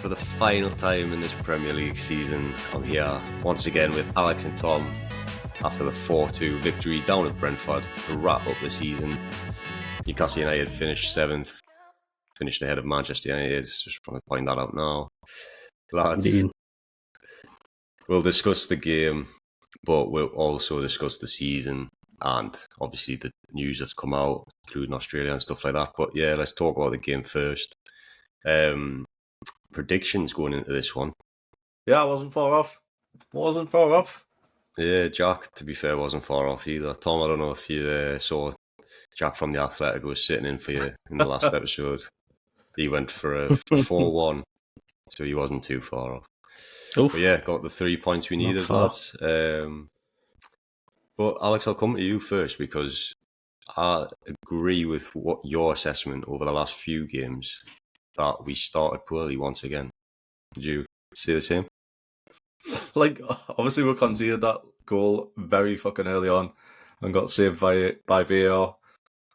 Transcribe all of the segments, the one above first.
for the final time in this Premier League season. I'm here once again with Alex and Tom after the 4-2 victory down at Brentford to wrap up the season. Newcastle United finished 7th, finished ahead of Manchester United. Just want to point that out now. Lads, Indeed. we'll discuss the game, but we'll also discuss the season and obviously the news that's come out, including Australia and stuff like that. But yeah, let's talk about the game first. Predictions going into this one. Yeah, I wasn't far off. Yeah, Jack, to be fair, wasn't far off either. Tom, I don't know if you saw Jack from the Athletic was sitting in for you in the last episode. He went for a 4-1, so he wasn't too far off. Oof. But yeah, got the 3 points we needed, lads. But Alex, I'll come to you first because I agree with what your assessment over the last few games that we started poorly once again. Did you see the same? Like, obviously we conceded that goal very fucking early on and got saved by VAR.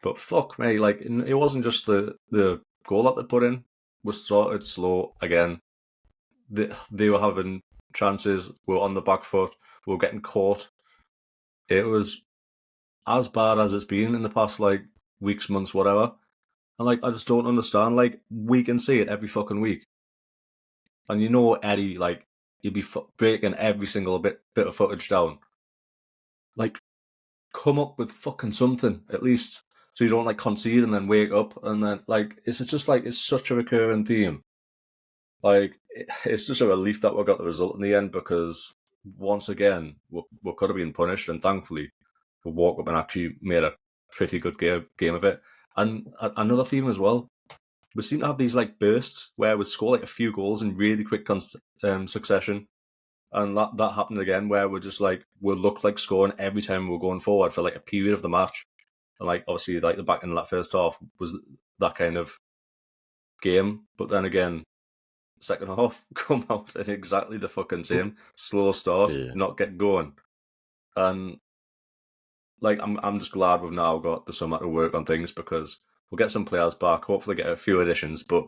But fuck me, like, it wasn't just the goal that they put in. We started slow again. They were having chances. We were on the back foot. We were getting caught. It was as bad as it's been in the past, like, weeks, months, whatever. And, like, I just don't understand. Like, we can see it every fucking week. And you know Eddie, like, he'd be breaking every single bit of footage down. Like, come up with fucking something, at least. So you don't, like, concede and then wake up. And then, like, it's just, like, it's such a recurring theme. Like, it's just a relief that we got the result in the end because, once again, we could have been punished. And thankfully, we woke up and actually made a pretty good game of it. And another theme as well, we seem to have these like bursts where we score like a few goals in really quick succession. And that happened again where we're just like, we look like scoring every time we're going forward for like a period of the match. And like, obviously, like the back end of that first half was that kind of game. But then again, second half, come out at exactly the fucking same. Slow start, not get going. And like, I'm just glad we've now got the summer to work on things because we'll get some players back, hopefully get a few additions, but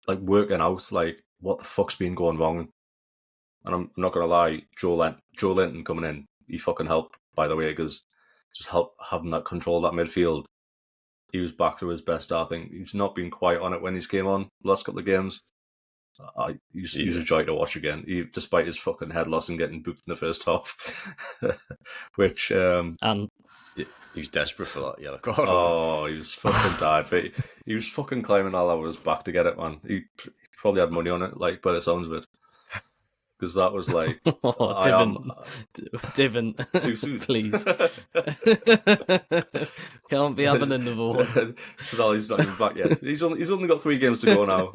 like working out, like, what the fuck's been going wrong? And I'm not going to lie, Joe Linton coming in, he fucking helped, by the way, because just help having that control of that midfield. He was back to his best, I think. He's not been quite on it when he's came on the last couple of games. He was a joy to watch again, despite his fucking head loss and getting booked in the first half. Which... and he was desperate for that yellow card. Oh, he was fucking tired. He was fucking climbing all over his back to get it, man. He probably had money on it, like, by the sounds of it. Because that was like... Divin, too soon. Please. Can't be having another one. So he's not even back yet. He's only got 3 games to go now.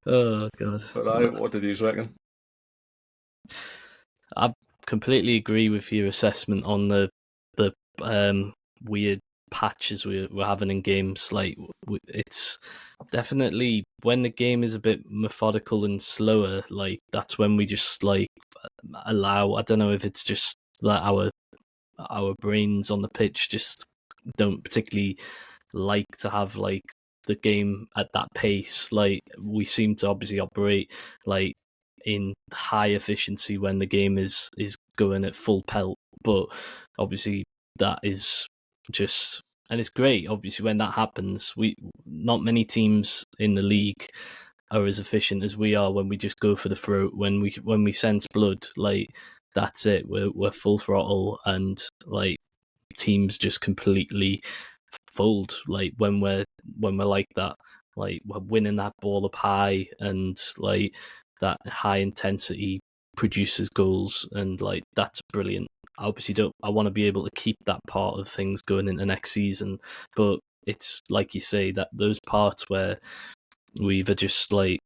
Oh, God. But what did you reckon? I completely agree with your assessment on the weird patches we're having in games. Like, it's definitely when the game is a bit methodical and slower, like, that's when we just, like, allow... I don't know if it's just that our brains on the pitch just don't particularly like to have, like, the game at that pace. Like, we seem to obviously operate, like, in high efficiency when the game is going at full pelt, but obviously that is just... And it's great, obviously, when that happens. Not many teams in the league are as efficient as we are when we just go for the throat. When we sense blood, like, that's it. We're full throttle, and like, teams just completely fold. Like, when we're like that, like, we're winning that ball up high, and like, that high intensity produces goals, and like, that's brilliant. I obviously I want to be able to keep that part of things going into next season, but it's like you say, that those parts where we've just like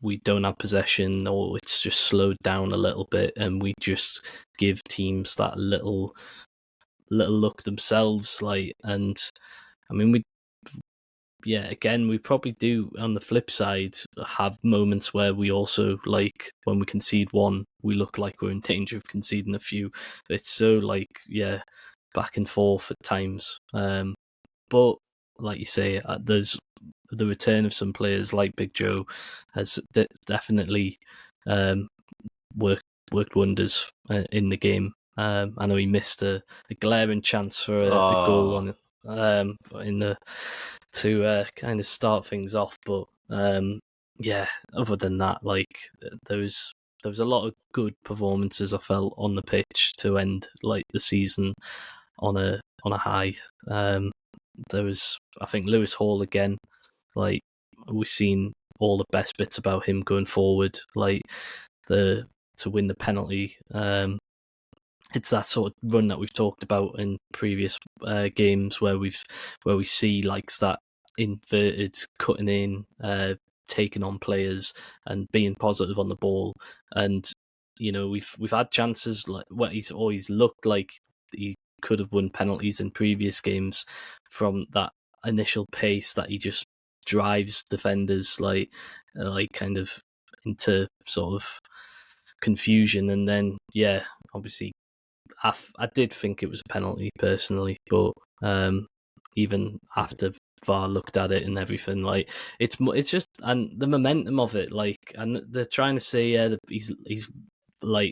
we don't have possession, or it's just slowed down a little bit, and we just give teams that little look themselves, like. And I mean, again, we probably do, on the flip side, have moments where we also, like, when we concede one, we look like we're in danger of conceding a few. It's so, like, back and forth at times. But like you say, there's the return of some players like Big Joe has definitely worked wonders in the game. I know he missed a glaring chance for a goal on in the to kind of start things off, but other than that, like there was a lot of good performances I felt on the pitch to end like the season on a high. There was, I think, Lewis Hall again. Like we've seen all the best bits about him going forward. Like to win the penalty. It's that sort of run that we've talked about in previous games where we see likes that inverted cutting in, taking on players and being positive on the ball. And we've had chances like he's always looked like he could have won penalties in previous games from that initial pace that he just drives defenders like kind of into sort of confusion. And then obviously I did think it was a penalty personally, but even after VAR looked at it and everything, like it's just, and the momentum of it, like, and they're trying to say that he's like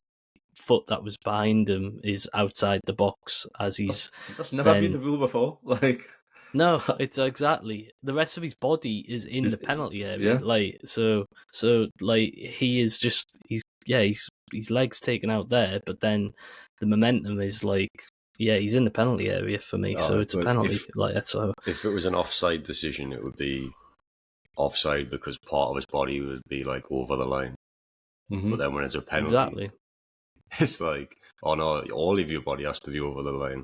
foot that was behind him is outside the box as he's that's never been the rule before. Like no, it's exactly the rest of his body is in the penalty area. Like so like he is just his legs taken out there, but then the momentum is like he's in the penalty area for me, so it's a penalty. If it was an offside decision, it would be offside because part of his body would be like over the line. Mm-hmm. But then when it's a penalty, it's like, oh no, all of your body has to be over the line.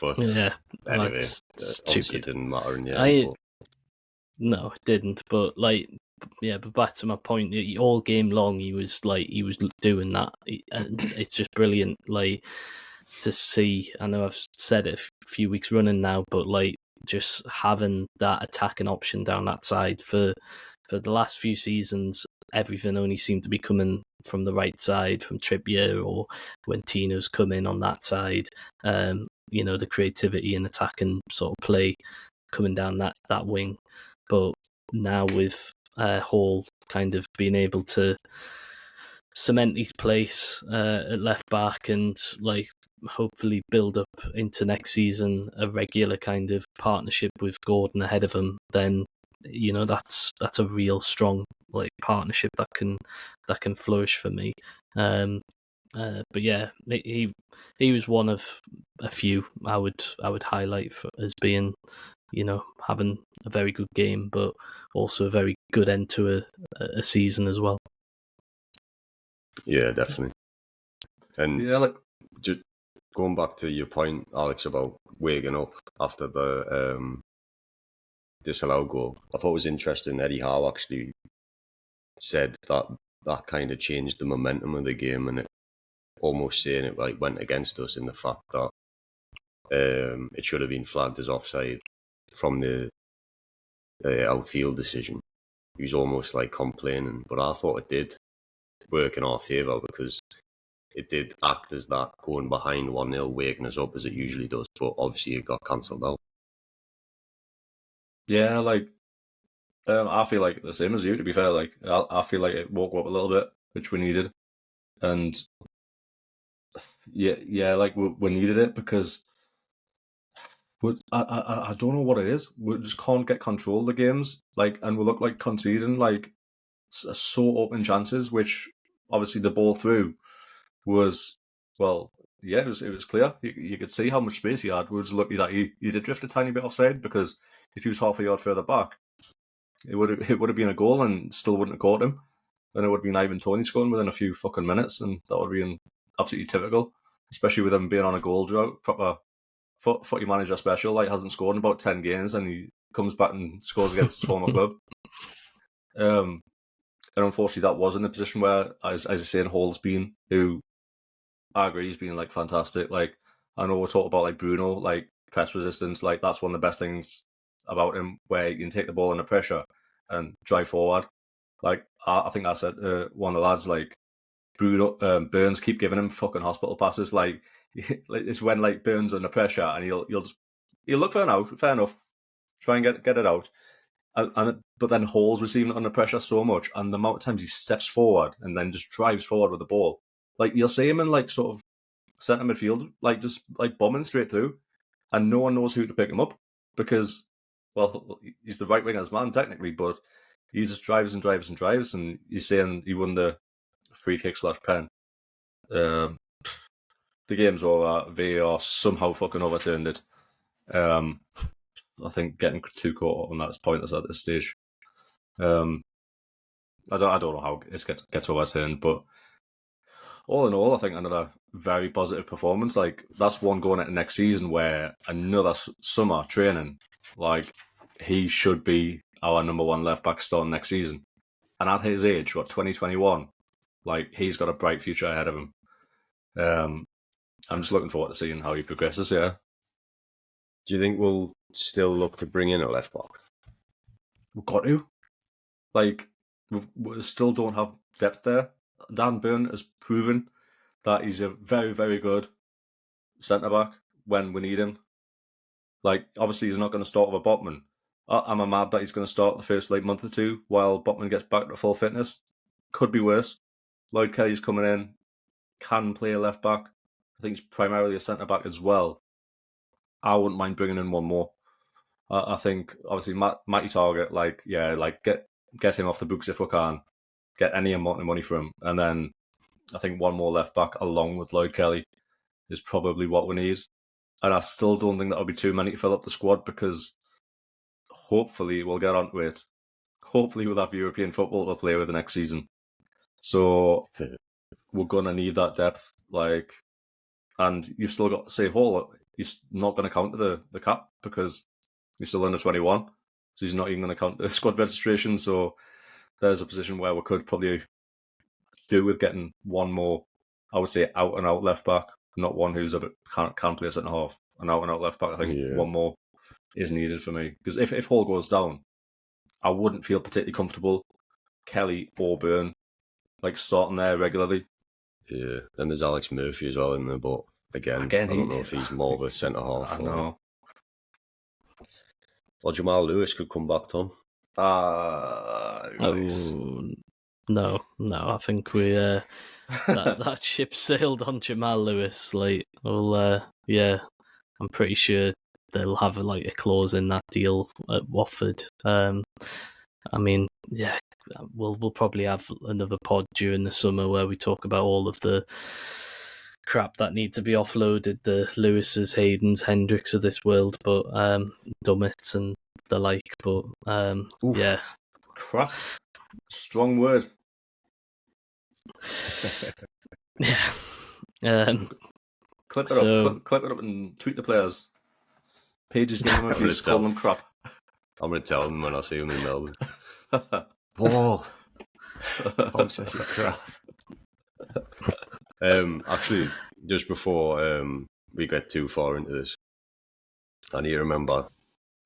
But anyway, obviously it didn't matter in the end. No, it didn't. But but back to my point, all game long he was doing that, and it's just brilliant. Like to see. I know I've said it a few weeks running now, but like just having that attacking option down that side for the last few seasons, everything only seemed to be coming from the right side, from Trippier or when Tino's come in on that side. The creativity and attacking sort of play coming down that wing. But now with Hall kind of being able to cement his place at left back and like hopefully build up into next season a regular kind of partnership with Gordon ahead of him, then that's a real strong like partnership that can flourish for me. But yeah, he was one of a few I would highlight as being having a very good game, but also a very good end to a season as well. Yeah, definitely. And just going back to your point, Alex, about waking up after the disallowed goal, I thought it was interesting. Eddie Howe actually said that kind of changed the momentum of the game, and it almost saying it like went against us in the fact that it should have been flagged as offside from the outfield decision. He was almost like complaining, but I thought it did work in our favour because it did act as that going behind 1-0, waking us up as it usually does, but obviously it got cancelled out. Yeah, like I feel like the same as you, to be fair. Like I feel like it woke up a little bit, which we needed. And like we needed it because I don't know what it is. We just can't get control of the games, like, and we look like conceding like so open chances, which obviously the ball through was it was clear. You could see how much space he had. We were just lucky that he did drift a tiny bit offside, because if he was half a yard further back, it would have been a goal and still wouldn't have caught him. And it would have been Ivan Toney scoring within a few fucking minutes, and that would have been absolutely typical, especially with him being on a goal drought, proper footy manager special. Like, hasn't scored in about 10 games, and he comes back and scores against his former club. And unfortunately, that was in the position where, as I say, Hall's been, who I agree he's been like fantastic. Like, I know we're talking about like Bruno, like press resistance. Like, that's one of the best things about him, where he can take the ball under pressure and drive forward. Like, I think I said one of the lads, like, Bruno Burns keep giving him fucking hospital passes. Like it's when like Burns under pressure, and he'll look fair enough, try and get it out. But then Hall's receiving it under pressure so much, and the amount of times he steps forward and then just drives forward with the ball. Like, you'll see him in, like, sort of centre midfield, like, just, like, bombing straight through, and no one knows who to pick him up because, well, he's the right winger's man, technically, but he just drives and drives and drives, and he's saying he won the free kick / pen. The game's over. VAR somehow fucking overturned it. I think getting too caught on that is pointless at this stage. I don't know how it gets overturned, but all in all, I think another very positive performance. Like, that's one going into next season where another summer training, like, he should be our number one left back starting next season. And at his age, 2021, like, he's got a bright future ahead of him. I'm just looking forward to seeing how he progresses here. Do you think we'll still look to bring in a left back? We've got to. Like, we still don't have depth there. Dan Burn has proven that he's a very, very good centre-back when we need him. Like, obviously he's not going to start with a Botman. I'm mad that he's going to start the first, like, month or two while Botman gets back to full fitness. Could be worse. Lloyd Kelly's coming in, can play a left-back. I think he's primarily a centre-back as well. I wouldn't mind bringing in one more. I think, obviously, Matty Target, like, yeah, like, get him off the books if we can. Get any amount of money for him. And then I think one more left back along with Lloyd Kelly is probably what we need. And I still don't think that'll be too many to fill up the squad because hopefully we'll get onto it. Hopefully we'll have European football to play with the next season. So we're going to need that depth. Like, and you've still got to say Hall. He's not going to count to the cap because he's still under 21. So he's not even going to count the squad registration. So there's a position where we could probably do with getting one more, I would say, out-and-out left-back, not one who's can't play a centre-half. An out-and-out left-back, I think one more is needed for me. Because if Hall goes down, I wouldn't feel particularly comfortable, Kelly or Byrne, like, starting there regularly. Yeah, then there's Alex Murphy as well in there, but again I don't know if he's more of a centre-half. I know. Or Jamal Lewis could come back, Tom. Nice. No, I think we that ship sailed on Jamal Lewis. Like, well, yeah, I'm pretty sure they'll have a clause in that deal at Watford. I mean, yeah, we'll probably have another pod during the summer where we talk about all of the crap that need to be offloaded, the Lewises, Haydens, Hendricks of this world, but Dummets and the like. But yeah, crap. Strong word. Yeah. Clip it up. Clip it up and tweet the players. Pages giving them abuse, calling them crap. I'm going to tell them when I see them in Melbourne. Whoa! Tom says you're crap. Actually, just before we get too far into this, I need to remember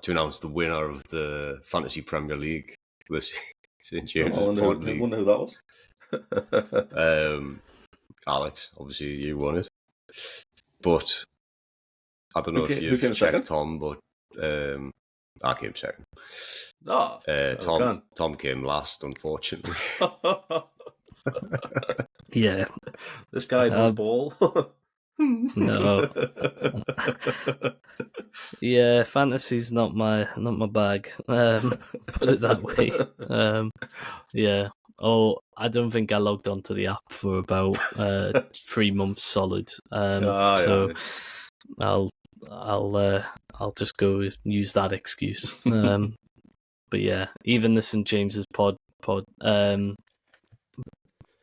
to announce the winner of the Fantasy Premier League this St James'pod League. I wonder who that was. Alex, obviously you won it, but I don't know if you've checked second? Tom, but I came second. No, Tom came last, unfortunately. Yeah, this guy does ball. No. Yeah, fantasy's not my bag. Put it that way. Yeah. Oh, I don't think I logged onto the app for about 3 months solid. So I'll just go use that excuse. But yeah, even the St James's pod.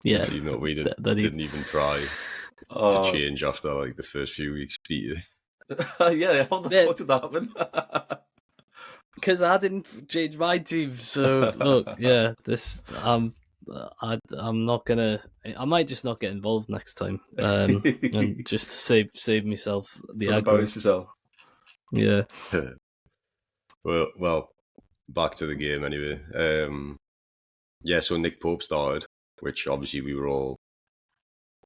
Yeah, we didn't even try to change after like the first few weeks. Peter. Yeah, how the fuck did that happen? Because I didn't change my team. So look, yeah, this I'm not gonna. I might just not get involved next time, and just to save myself the aggro. Embarrass yourself. Yeah. Well, back to the game anyway. Yeah, so Nick Pope started, which obviously we were all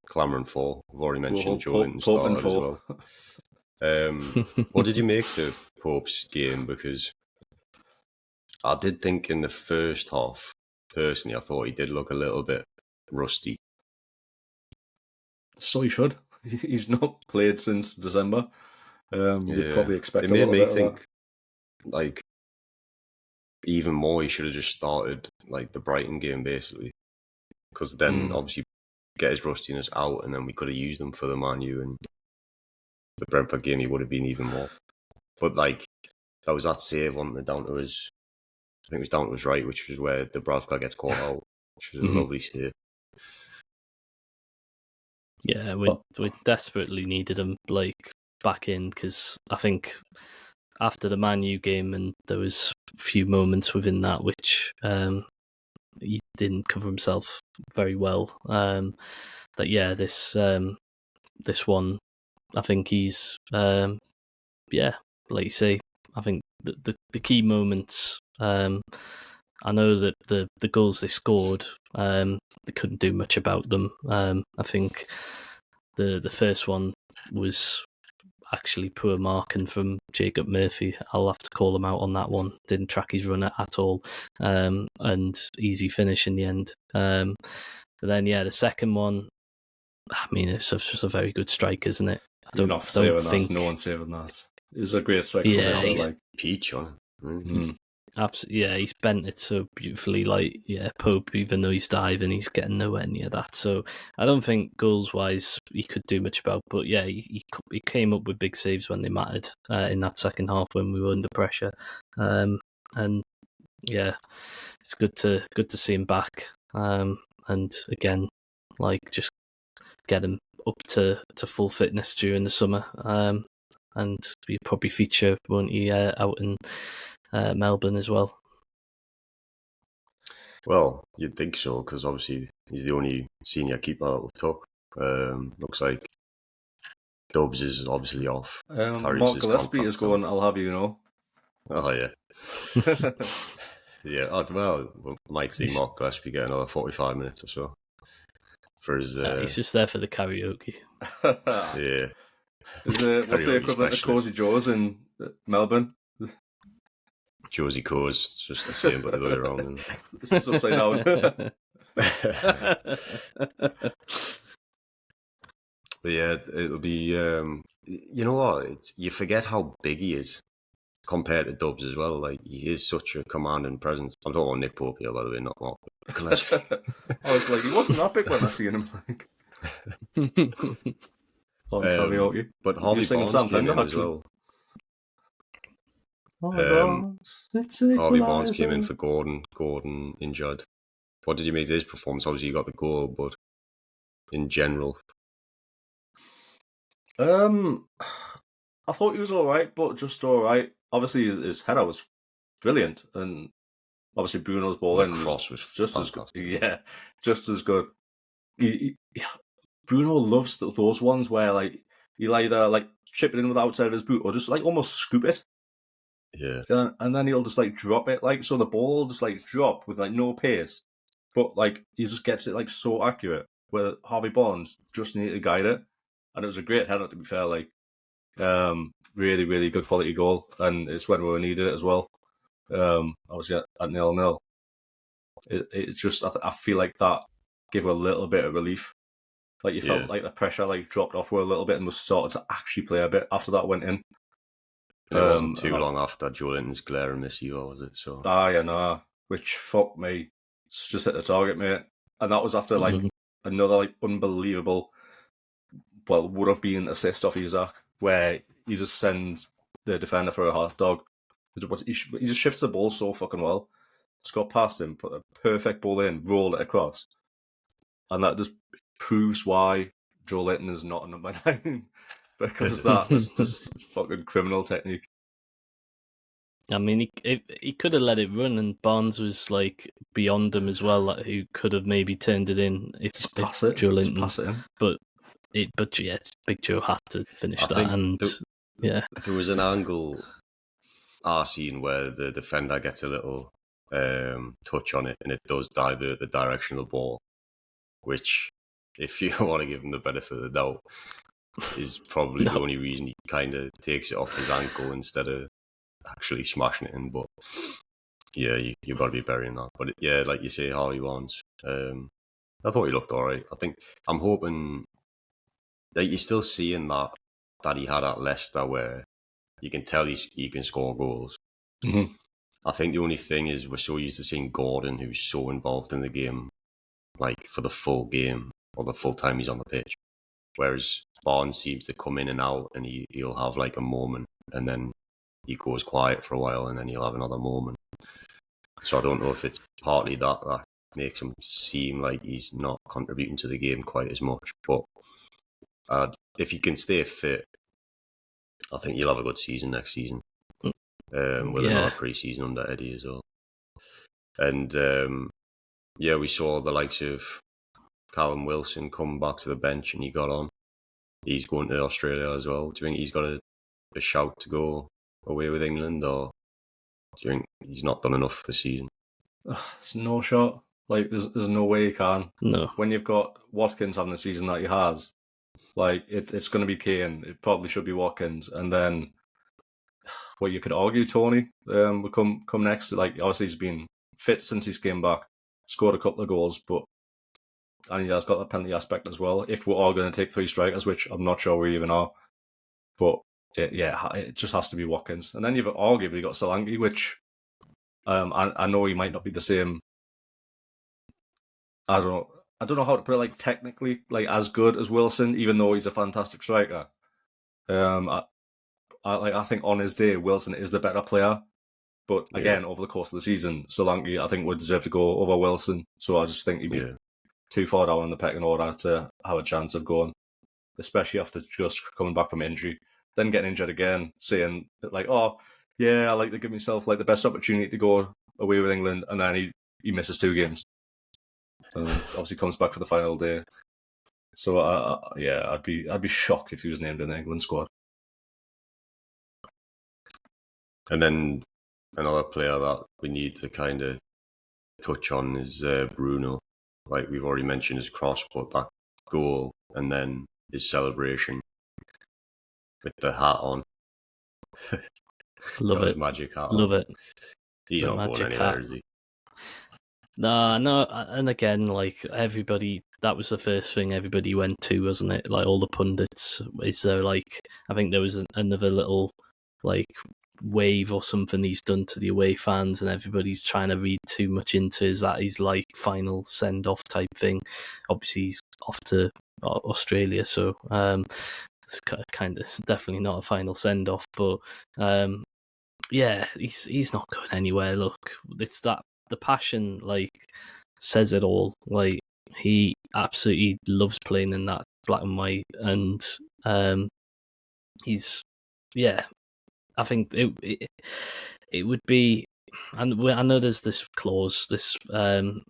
clamouring for. I've already mentioned Joe Linton started as well. What did you make to Pope's game? Because I did think in the first half, personally, I thought he did look a little bit rusty. So he should. He's not played since December. You'd probably expect it a made little me bit of think, that. like, even more he should have just started, like, the Brighton game, basically. Because then, obviously, get his rustiness out, and then we could have used him for the Man U, and the Brentford game, he would have been even more. But, like, that was that save on the down to his, I think it was down to his right, which was where Dubravka gets caught out, which was a lovely save. Yeah, we desperately needed him like back in, because I think after the Man U game, and there was a few moments within that which he didn't cover himself very well. That yeah, this one, I think he's like you say, I think the key moments. I know that the goals they scored, they couldn't do much about them. I think the first one was actually poor marking from Jacob Murphy. I'll have to call him out on that one. Didn't track his runner at all, and easy finish in the end. But then the second one, I mean, it's just a very good strike, isn't it? I don't think no one's saving that. It was a great strike. Yeah, from he's like peach on it. Absolutely, yeah, he's bent it so beautifully. Like, yeah, Pope, even though he's diving, he's getting nowhere near that. So I don't think goals wise he could do much about. But yeah, he came up with big saves when they mattered in that second half when we were under pressure. And yeah, it's good to see him back. And again, like, just get him up to full fitness during the summer. And he probably feature, won't he, out in Melbourne as well. Well, you'd think so, because obviously he's the only senior keeper that we've took. Looks like Dubs is obviously off. Mark Gillespie is going, I'll have you know. Oh, yeah. Yeah, well, we might see Mark Gillespie get another 45 minutes or so. For his, he's just there for the karaoke. Yeah. What's the equivalent of Cozy Joe's in Melbourne? Josie Co's, just the same, but the other way around. And... It's just upside down. But yeah, it'll be. You know what? You forget how big he is compared to Dubs as well. Like, he is such a commanding presence. I'm talking about Nick Pope here, by the way, not Mark. I was like, he wasn't that big when I seen him. Like, but Harvey Barnes came in as well. Harvey Barnes came in for Gordon. Gordon injured. What did you make of his performance? Obviously, you got the goal, but in general, I thought he was all right, but just all right. Obviously, his header was brilliant, and obviously Bruno's ball in cross was just fantastic. Yeah, just as good. Bruno loves those ones where like he'll either like chip it in with the outside of his boot or just like almost scoop it. Yeah. And then he'll just like drop it, like, so the ball will just like drop with like no pace, but like he just gets it like so accurate. Where Harvey Barnes just needed to guide it, and it was a great header, to be fair. Like, really, really good quality goal, and it's when we needed it as well. Obviously at 0-0, it's just I feel like that gave a little bit of relief. Like, you felt like the pressure like dropped off for a little bit and was started to actually play a bit after that went in. It wasn't too long after Joe Linton's glare and miss you, was it? So which, fuck me, it's just hit the target, mate. And that was after like another like unbelievable, well, would have been assist off Isaac, where he just sends the defender for a half dog. He just shifts the ball so fucking well. Just got past him, put a perfect ball in, rolled it across, and that just proves why Joe Linton is not a number 9. Because that was just fucking criminal technique. I mean, he could have let it run, and Barnes was like beyond him as well, like, who could have maybe turned it in if Joe Linton. Just pass it in. But Big Joe had to finish that, and there was an angle I've seen where the defender gets a little touch on it, and it does divert the direction of the ball, which, if you want to give him the benefit of the doubt, is probably the only reason he kind of takes it off his ankle instead of actually smashing it in. But Yeah, you've got to be burying that. But yeah, like you say, Harvey Barnes. I thought he looked alright. I'm hoping that you're still seeing that he had at Leicester, where you can tell he can score goals. Mm-hmm. I think the only thing is we're so used to seeing Gordon, who's so involved in the game, like for the full game or the full time he's on the pitch. Whereas Barnes seems to come in and out, and he'll have like a moment, and then he goes quiet for a while, and then he'll have another moment. So I don't know if it's partly that makes him seem like he's not contributing to the game quite as much. But if he can stay fit, I think he'll have a good season next season. With another pre-season under Eddie as well. And we saw the likes of Callum Wilson come back to the bench, and he got on. He's going to Australia as well. Do you think he's got a shout to go away with England, or do you think he's not done enough this season? There's no shot. Like, there's no way he can. No. When you've got Watkins having the season that he has, like, it's going to be Kane. It probably should be Watkins. And then, well, you could argue Tony would come next. Like, obviously he's been fit since he's came back, scored a couple of goals, and he has got that penalty aspect as well. If we're all going to take 3 strikers, which I'm not sure we even are, but it just has to be Watkins. And then you've arguably got Solanke, which I know he might not be the same. I don't know how to put it. Like, technically, like, as good as Wilson, even though he's a fantastic striker. I think on his day, Wilson is the better player. But again, over the course of the season, Solanke, I think, would deserve to go over Wilson. So I just think he'd be too far down in the pecking order to have a chance of going, especially after just coming back from injury, then getting injured again, saying like, "Oh, yeah, I like to give myself like the best opportunity to go away with England," and then he misses 2 games, and obviously comes back for the final day. So I'd be shocked if he was named in the England squad. And then another player that we need to kind of touch on is Bruno. Like we've already mentioned his cross, but that goal and then his celebration with the hat on. Love it. Magic hat. Love it. He's not going anywhere, is he? No, and again, like everybody, that was the first thing everybody went to, wasn't it? Like all the pundits. Is there like, I think there was another little like wave or something he's done to the away fans, and everybody's trying to read too much into is that he's like final send off type thing. Obviously, he's off to Australia, so it's kind of definitely not a final send off, but yeah, he's not going anywhere. Look, it's that the passion like says it all. Like he absolutely loves playing in that black and white, and he's I think it would be, and I know there's this clause, and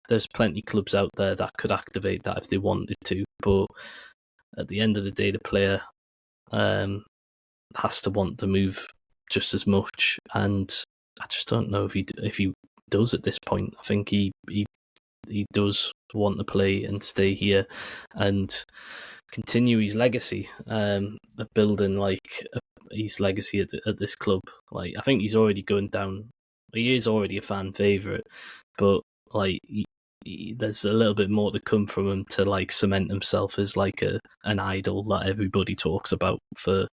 there's plenty of clubs out there that could activate that if they wanted to, but at the end of the day, the player has to want to move just as much, and I just don't know if he does at this point. I think he does want to play and stay here and continue his legacy, of building like his legacy at this club. Like I think he's already going down. He is already a fan favourite, but like there's a little bit more to come from him to like cement himself as like an idol that everybody talks about for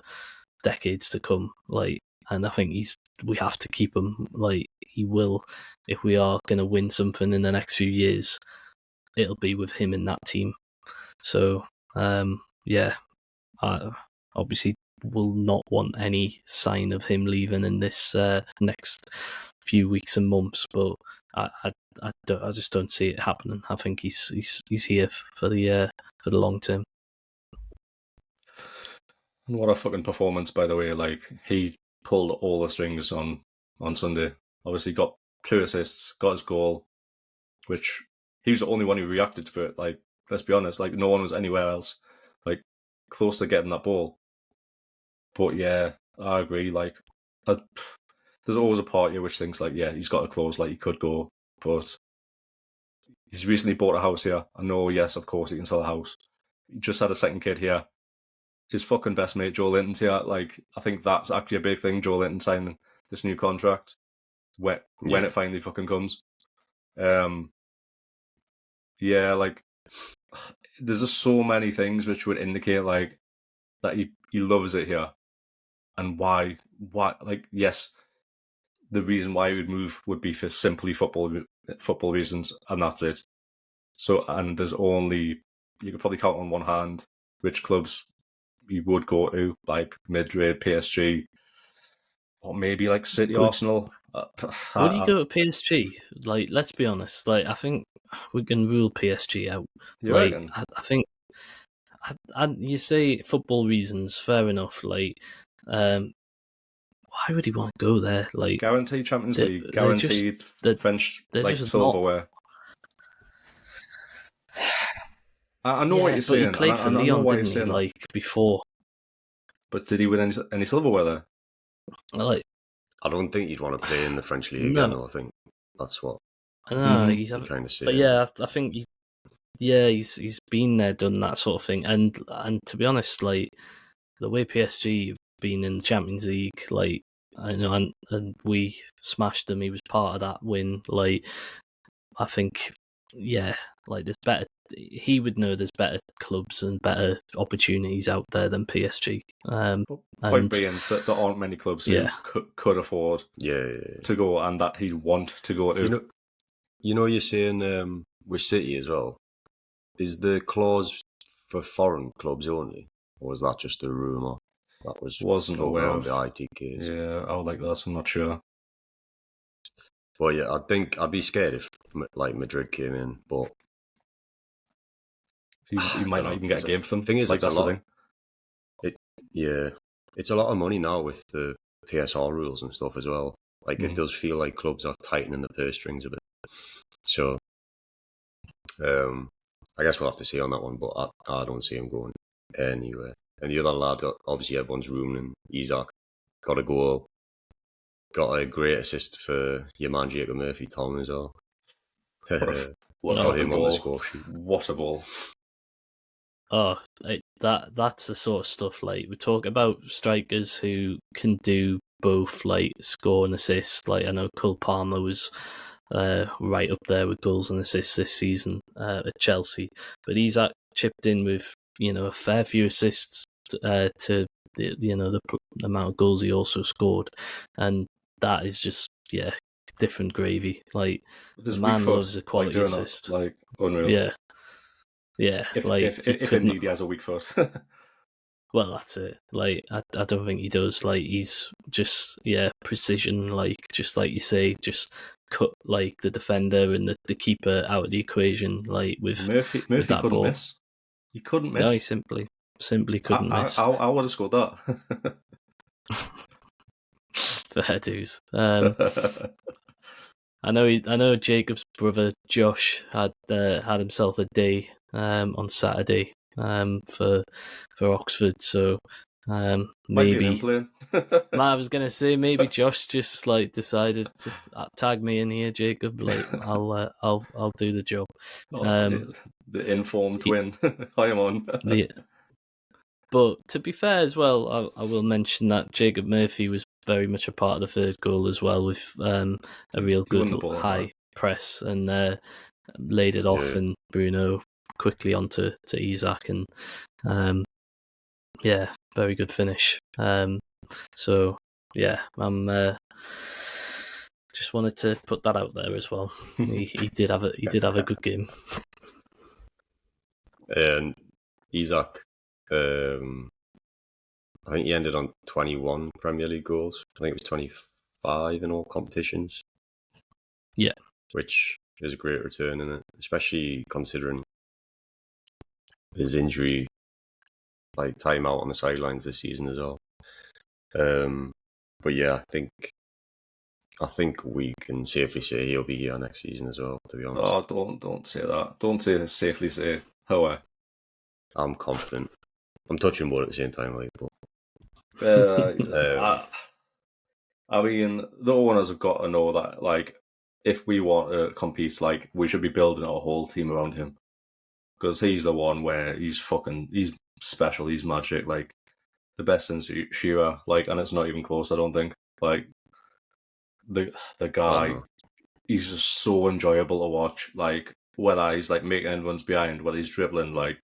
decades to come. Like, and I think we have to keep him. Like he will, if we are going to win something in the next few years, it'll be with him in that team. So I obviously will not want any sign of him leaving in this next few weeks and months, but I just don't see it happening. I think he's here for the long term. And what a fucking performance, by the way! Like he pulled all the strings on Sunday. Obviously got 2 assists, got his goal, which he was the only one who reacted to it. Like, let's be honest, like no one was anywhere else like close to getting that ball. But yeah, I agree. Like, there's always a part here which thinks like, yeah, he's got a clause, like he could go, but he's recently bought a house here. I know, yes, of course, he can sell a house. He just had a second kid here. His fucking best mate, Joe Linton's here. Like, I think that's actually a big thing, Joe Linton signing this new contract. when it finally fucking comes. Yeah, like there's just so many things which would indicate like that he loves it here, and why like yes, the reason why he would move would be for simply football reasons, and that's it. So, and there's only, you could probably count on one hand which clubs he would go to, like Madrid, PSG, or maybe like City, Arsenal. Would he go to PSG? Like, let's be honest. Like, I think we can rule PSG out. You like, reckon? I think, you say football reasons, fair enough. Like, why would he want to go there? Like, Guaranteed Champions League, guaranteed French like silverware. I know what you're saying. But he played for Lyon, didn't he? Like before. But did he win any silverware there? Like, I don't think you'd want to play in the French league again. I think that's what. I know he's kind of saying. But yeah, I think he's been there, done that sort of thing, and to be honest, like the way PSG have been in the Champions League, like I know, and we smashed them. He was part of that win. Like, I think, yeah, like there's better. He would know there's better clubs and better opportunities out there than PSG. Point being that there aren't many clubs who could afford to go, and that he'd want to go to. You know, you're saying with City as well. Is the clause for foreign clubs only, or was that just a rumour that wasn't aware of the ITKs? Yeah, I would like that. I'm not sure. Well, yeah, I think I'd be scared if like Madrid came in, but he might not even get a game for them. Thing is, like, that's the thing. It's a lot of money now with the PSR rules and stuff as well. Like it does feel like clubs are tightening the purse strings a bit. So, I guess we'll have to see on that one, but I don't see him going anywhere. And the other lad, obviously everyone's rooming. Isak got a goal, got a great assist for your man Jacob Murphy, Tom, as well. What a ball! Oh, that's the sort of stuff. Like, we talk about strikers who can do both, like score and assist. Like, I know Cole Palmer was right up there with goals and assists this season at Chelsea, but he's chipped in with a fair few assists to the amount of goals he also scored, and that is just different gravy. Like, the man loves a quality assist. Like, unreal. Yeah, if indeed he has a weak foot. Well, that's it. Like, I don't think he does. Like, he's just precision. Like, just like you say, just cut like the defender and the keeper out of the equation. Like with Murphy with that couldn't ball. miss. He couldn't miss. No, he simply couldn't miss. I would have scored that. Fair dues. I know Jacob's brother Josh had himself a day on Saturday for Oxford, so maybe I was gonna say maybe Josh just like decided to tag me in here, Jacob. Like, I'll do the job. The informed win. I am on. But to be fair as well, I will mention that Jacob Murphy was very much a part of the third goal as well, with a real good high press and laid it off, and Bruno quickly onto Isak, and very good finish. So yeah, I'm just wanted to put that out there as well. He did have a good game. And Isak, I think he ended on 21 Premier League goals. I think it was 25 in all competitions. Yeah, which is a great return, isn't it? Especially considering his injury, like time out on the sidelines this season as well. But yeah, I think we can safely say he'll be here next season as well, to be honest. Oh, don't say that. Don't safely say. How? I'm confident. I'm touching wood at the same time, like. But, I mean, the owners have got to know that, like, if we want to compete, like, we should be building our whole team around him, because he's the one where he's special, he's magic, like the best since Shearer, like, and it's not even close. I don't think, like, the guy, no. he's just so enjoyable to watch. Like whether he's like making end runs behind, whether he's dribbling. Like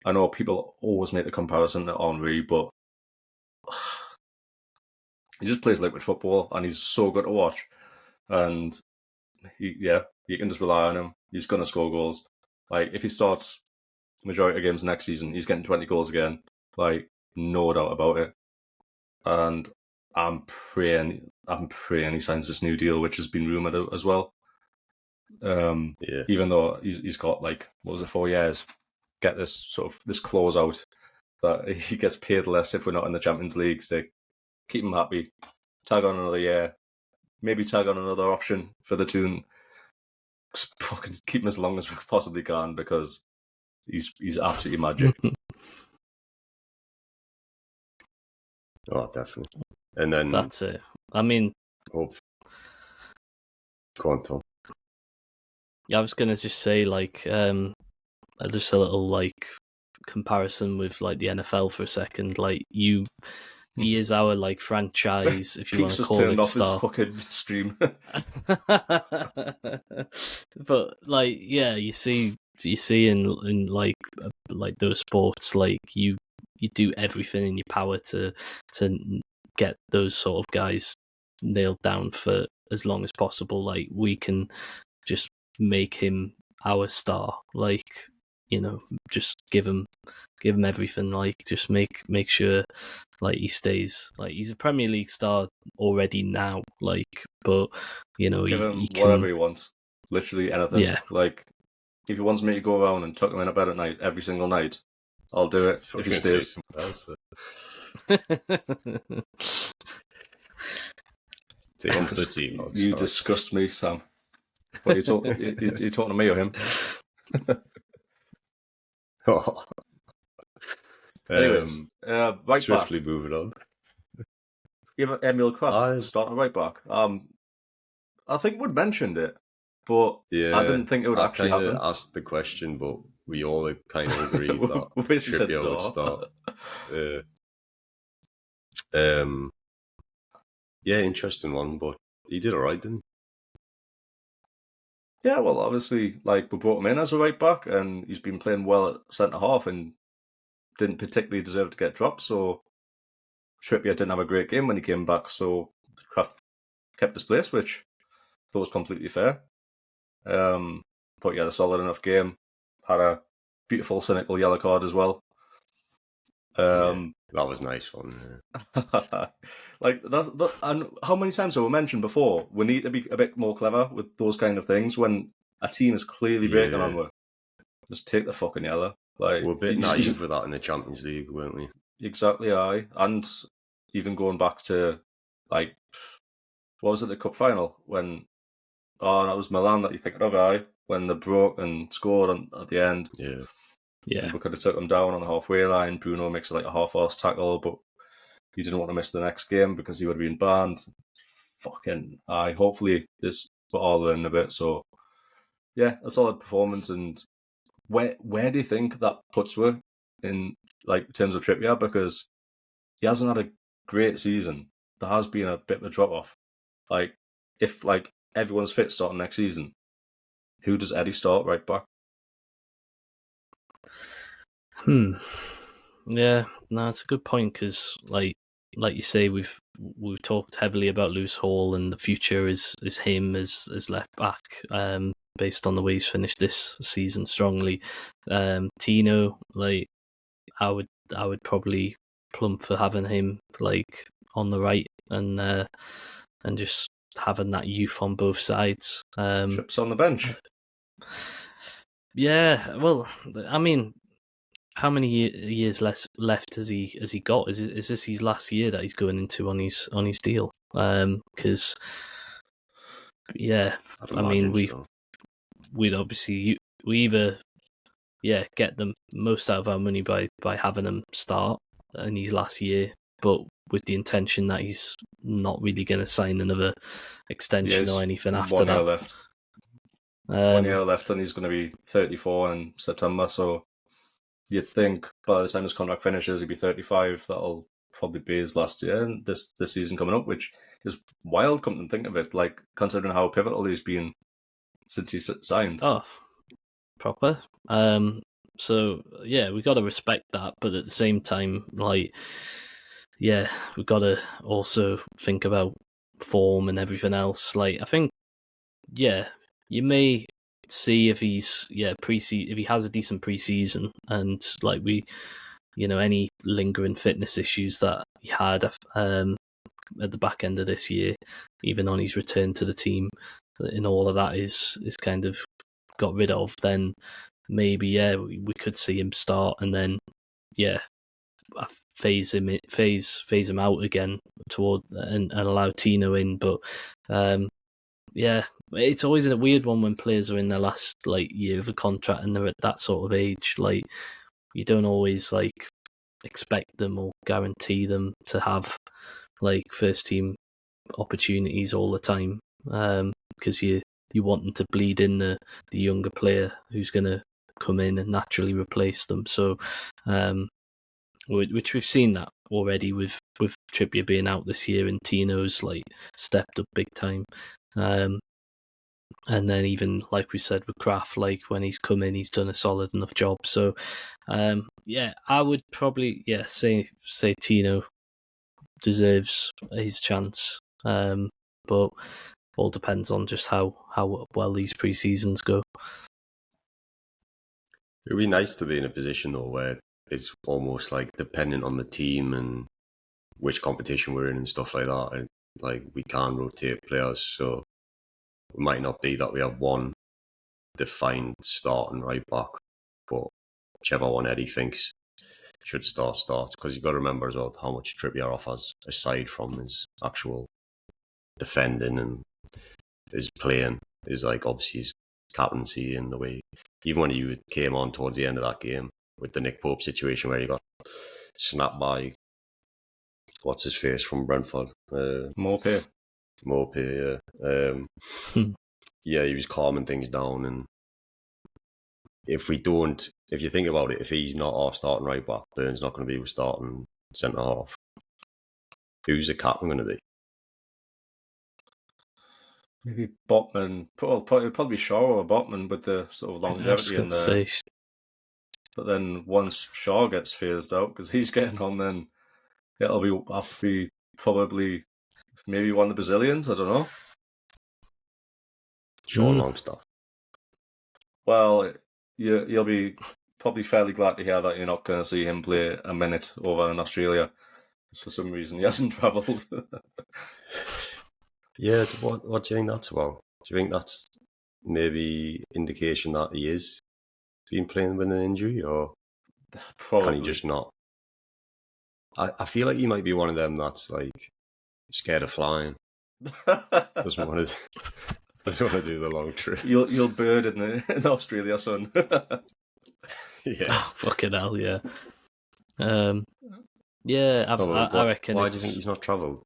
I know people always make the comparison to Henry, but he just plays liquid football, and he's so good to watch. And you can just rely on him. He's gonna score goals. Like if he starts majority of games next season, he's getting 20 goals again. Like no doubt about it. And I'm praying he signs this new deal, which has been rumored as well. Even though he's got like 4 years, get this this clause out that he gets paid less if we're not in the Champions League. So keep him happy. Tag on another year, maybe tag on another option for the Toon. Just fucking keep him as long as we possibly can because he's absolutely magic. Oh, definitely. And then that's it. I mean, go on, Tom. I was gonna just say like just a little like comparison with like the NFL for a second. Like he is our like franchise, if you want to call it, off star. his fucking stream. But like, yeah, you see in like those sports, like you do everything in your power to get those sort of guys nailed down for as long as possible. Like we can just make him our star. Like, you know, just give him everything. Like just make sure like he stays. Like he's a Premier League star already now. Like, but you know, give him he can, whatever he wants. Literally anything. Yeah. Like if he wants me to go around and tuck him in a bed at night every single night, I'll do it if he stays. Take him to the team. You disgust me, Sam. What are you talking? you talking to me or him? Anyways, right swiftly back. moving on. You have Emil Kraft starting right back. I think we'd mentioned it, but I didn't think it would actually happen. I asked the question, but we all kind of agreed that Trippier would start. Yeah, interesting one, but he did alright, didn't he? Yeah, well, obviously, like we brought him in as a right back, and he's been playing well at centre half, and didn't particularly deserve to get dropped. So Trippier didn't have a great game when he came back, so Kraft kept his place, which I thought was completely fair. But he had a solid enough game. Had a beautiful cynical yellow card as well. That was a nice one. Yeah. Like that, and how many times have we mentioned before? We need to be a bit more clever with those kind of things when a team is clearly breaking on with. Just take the fucking yellow. Like we're a bit naive with that in the Champions League, weren't we? Exactly, aye. And even going back to like, what was it, the cup final when? Oh, that was Milan that you think of, aye, when they broke and scored at the end. Yeah. And we could have took them down on the halfway line. Bruno makes like a half-arse tackle, but he didn't want to miss the next game because he would have been banned. Fucking aye. Hopefully this we're all learning a bit. So yeah, a solid performance. And where do you think that puts we in like terms of Trippier? Because he hasn't had a great season. There has been a bit of a drop off. Like if like everyone's fit starting next season, who does Eddie start right back? Yeah, no, it's a good point because, like you say, we've talked heavily about Lewis Hall, and the future is him as left back, based on the way he's finished this season strongly. Tino, like I would probably plump for having him like on the right and just having that youth on both sides. Trips on the bench. Yeah, well, I mean, how many years left has he got? Is this his last year that he's going into on his deal? Because I mean we'd obviously we either get the most out of our money by having him start in his last year, but with the intention that he's not really going to sign another extension or anything after that. 1 year left. 1 year left, and he's going to be 34 in September. So you'd think by the time his contract finishes, he'd be 35. That'll probably be his last year and this season coming up, which is wild. Come to think of it, like considering how pivotal he's been since he signed. Oh, proper. So yeah, we got to respect that, but at the same time, like, yeah, we got to also think about form and everything else. Like, I think, yeah, you may see if he's if he has a decent preseason and like any lingering fitness issues that he had at the back end of this year, even on his return to the team, and all of that is kind of got rid of, then maybe we could see him start and then phase him out again toward and allow Tino in. But it's always a weird one when players are in their last year of a contract and they're at that sort of age. Like, you don't always expect them or guarantee them to have first team opportunities all the time, because you want them to bleed in the younger player who's going to come in and naturally replace them. So, which we've seen that already with Trippier being out this year, and Tino's stepped up big time. And then even like we said with Kraft, when he's come in, he's done a solid enough job. So, I would probably say Tino deserves his chance. But all depends on just how well these pre-seasons go. It'd be nice to be in a position though where it's almost dependent on the team and which competition we're in and stuff like that. And we can rotate players, so it might not be that we have one defined starting right back, but whichever one Eddie thinks should starts. Because you've got to remember as well how much Trippier offers aside from his actual defending and his playing is obviously his captaincy and the way, even when he came on towards the end of that game with the Nick Pope situation where he got snapped by what's his face from Brentford, Morpay, yeah, he was calming things down. And if you think about it, if he's not our starting right back, Burns not going to be our starting centre half. Who's the captain going to be? Maybe Botman. Probably Shaw or Botman with the sort of longevity in there. But then once Shaw gets phased out because he's getting on, then it'll have to be probably maybe one of the Brazilians. I don't know. Shaw Longstaff. Well, you'll be probably fairly glad to hear that you're not going to see him play a minute over in Australia. For some reason, he hasn't travelled. Yeah, what do you think that's about? Do you think that's maybe indication that he is been playing with an injury, or Probably. can he just not? I feel like he might be one of them that's scared of flying. Doesn't want to do the long trip. You'll bird in Australia, son. Yeah. Fucking hell, yeah. I reckon. Why do you think he's not travelled?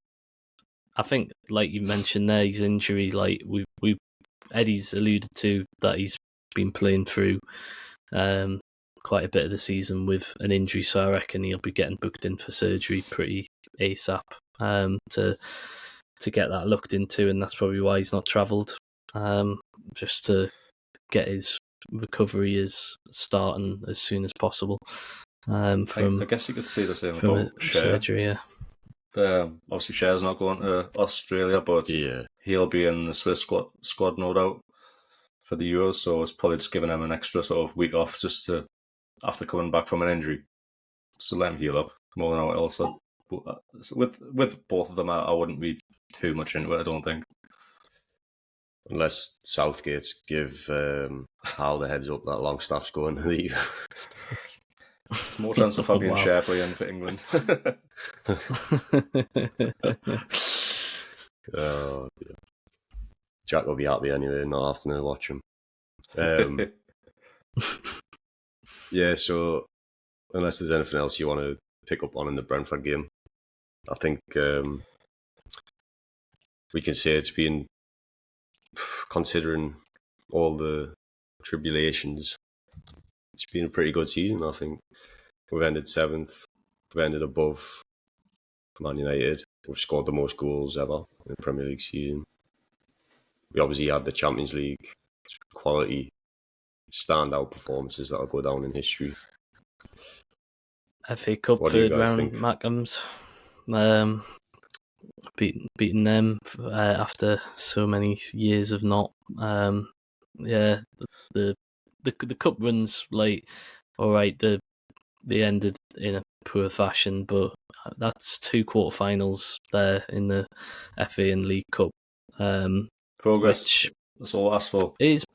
I think, like you mentioned there, his injury, we Eddie's alluded to that he's been playing through quite a bit of the season with an injury, so I reckon he'll be getting booked in for surgery pretty ASAP to get that looked into, and that's probably why he's not travelled, just to get his recovery is starting as soon as possible. I guess you could say the same about surgery, yeah. Obviously, Cher's not going to Australia, but he'll be in the Swiss squad, no doubt, for the Euros. So it's probably just giving him an extra sort of week off just to after coming back from an injury, so let him heal up more than else. But with both of them, I wouldn't read too much into it. I don't think, unless Southgate's give Hal the heads up that Longstaff's going to leave. There's more chance of Fabian Cher playing for England. Oh dear. Jack will be happy anyway, not having to watch him. Yeah, so unless there's anything else you want to pick up on in the Brentford game, I think we can say it's been, considering all the tribulations, it's been a pretty good season. I think we've ended 7th, we've ended above Man United. We've scored the most goals ever in the Premier League season. We obviously had the Champions League quality standout performances that'll go down in history. FA Cup What do you third guys round, think? Mackhams. Beating them after so many years of not. The cup runs, like, all right, they ended in a poor fashion, but that's 2 quarterfinals there in the FA and League Cup. Progress. Which That's all I ask for. is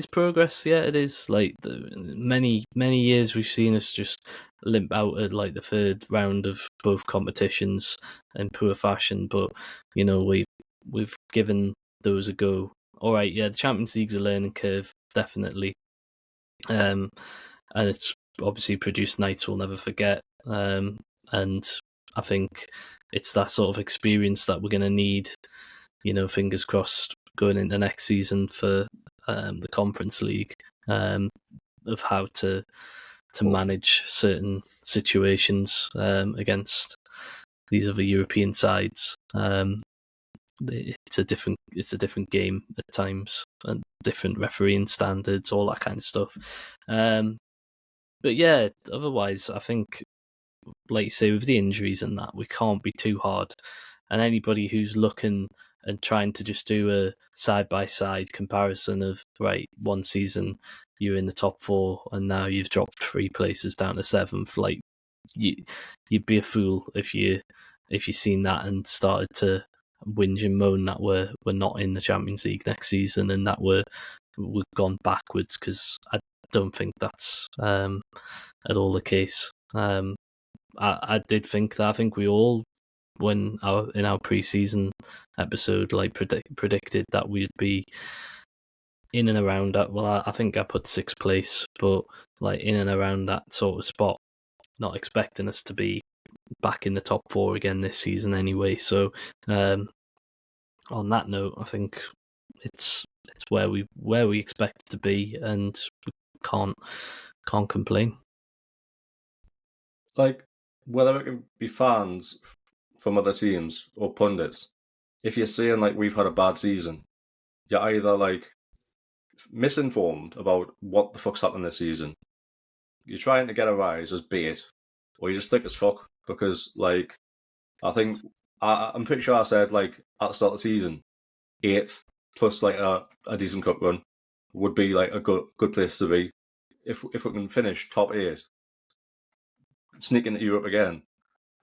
progress. Yeah, it is. Like, many years we've seen us just limp out at like the third round of both competitions in poor fashion, but you know, we've given those a go. All right, yeah, the Champions League's a learning curve, definitely, and it's obviously produced nights we'll never forget. And I think it's that sort of experience that we're going to need. You know, fingers crossed, going into next season for the Conference League, of how to manage certain situations against these other European sides. It's a different game at times, and different refereeing standards, all that kind of stuff. But yeah, otherwise, I think, like you say, with the injuries and that, we can't be too hard. And anybody who's looking and trying to just do a side-by-side comparison of, right, one season you're in the top 4 and now you've dropped 3 places down to 7th, like, you'd be a fool if you seen that and started to whinge and moan that we're not in the Champions League next season and that we've gone backwards, because I don't think that's at all the case. I did think that. I think we all, in our pre-season episode, like, predicted that we'd be in and around that. Well, I think I put 6th place, but like in and around that sort of spot. Not expecting us to be back in the top 4 again this season anyway. So, on that note, I think it's where we expect to be, and we can't complain. Like, whether it can be fans from other teams or pundits, if you're saying like we've had a bad season, you're either like misinformed about what the fuck's happened this season, you're trying to get a rise as bait, or you just thick as fuck. Because like, I think I'm pretty sure I said like at the start of the season, 8th plus like a decent cup run would be like a good place to be. If we can finish top 8, sneak into Europe again,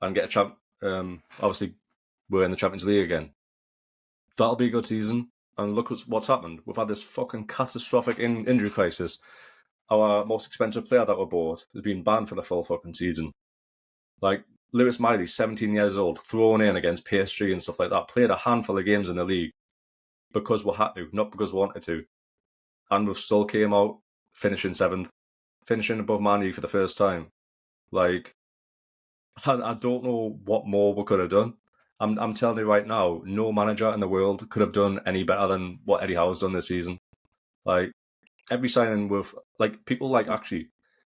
and get a champ. Obviously, we're in the Champions League again. That'll be a good season. And look what's happened. We've had this fucking catastrophic injury crisis. Our most expensive player that we bought has been banned for the full fucking season. Like, Lewis Miley, 17 years old, thrown in against PSG and stuff like that, played a handful of games in the league because we had to, not because we wanted to. And we've still came out finishing 7th, finishing above Man U for the first time. Like, I don't know what more we could have done. I'm telling you right now, no manager in the world could have done any better than what Eddie Howe's done this season. Like, every signing with, like, people like actually,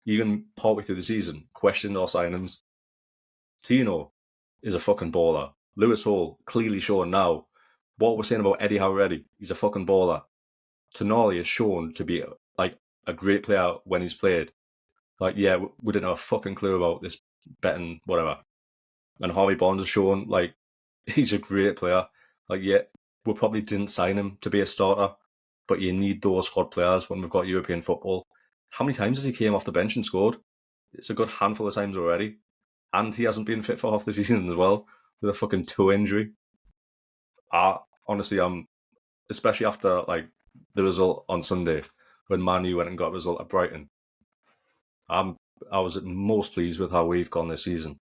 even partway through the season, questioned our signings. Tino is a fucking baller. Lewis Hall, clearly shown now. What we're saying about Eddie Howe already, he's a fucking baller. Tonali is shown to be like a great player when he's played. Like, yeah, we didn't have a fucking clue about this betting, whatever. And Harvey Barnes has shown, like, he's a great player. Like, yeah, we probably didn't sign him to be a starter, but you need those squad players when we've got European football. How many times has he came off the bench and scored? It's a good handful of times already. And he hasn't been fit for half the season as well, with a fucking toe injury. Honestly, especially after like the result on Sunday, when Man U went and got a result at Brighton, I was most pleased with how we've gone this season.